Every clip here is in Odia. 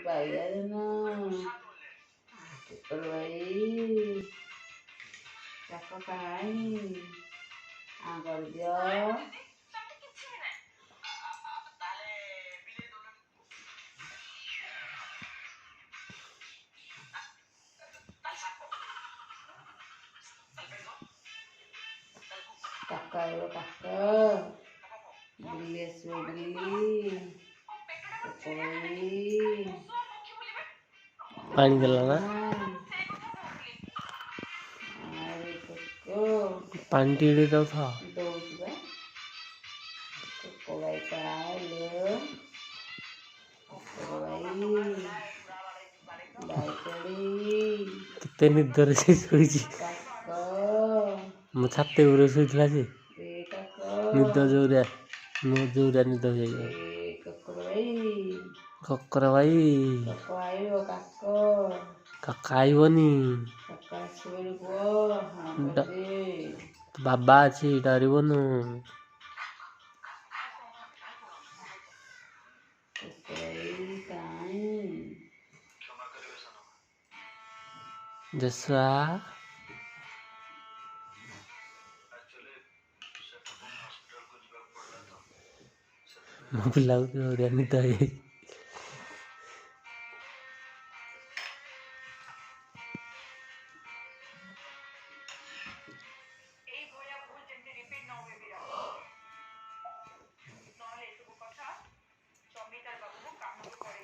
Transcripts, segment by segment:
ବାଇଗଣ ଟୁକର ଚାକ କାଇଁ କରିଦିଅ କାକ ଆଇବ କାକ ବିଲି ଆସିବ ବିଲି ପାଣି ଦେଲା ନା ପାଣି ଟିକେ ଦଉଥା ଦଉଛି ବା କୋକୋ ଗାଈ ପାଇଲ ଗାଈ ଚଢ଼ି କେତେ ନିଦରେ ସେ ଶୋଇଛି କାକ ମୋ ଛାତି ଉପରେ ଶୋଇଥିଲା ସେ କାକ ନିଦ ଜୋରିଆ ନିଦ ହେଇଯାଇଛି କକର ଭାଇ କାକ ଆଇବ କାକ କାକା ଆଇବନି କାକ ଆସିବନି ପୁଅ ବାବା ଅଛି ଡରିବନୁ ଜସୁଆ ମୋ ପିଲାକୁ ଜୋରିଆ ନିଦ ହେଇଯାଇଛି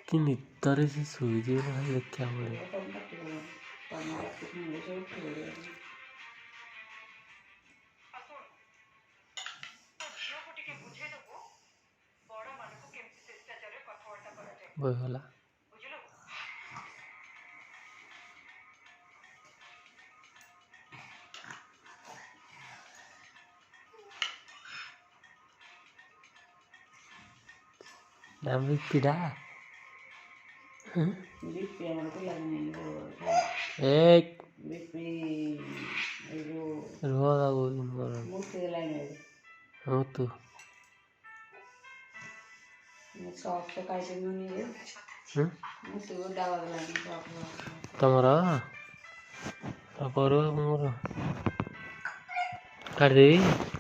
କି ନିଦରେ ସେ ଶୋଇଛି ଭାଇ ଦେଖିବାକୁ ପଡ଼ିବ ବହି ଗଲା ପିଡ଼ା ହଁ ତୁ ତମର କରୁ ମୋର କାଟିଦେବି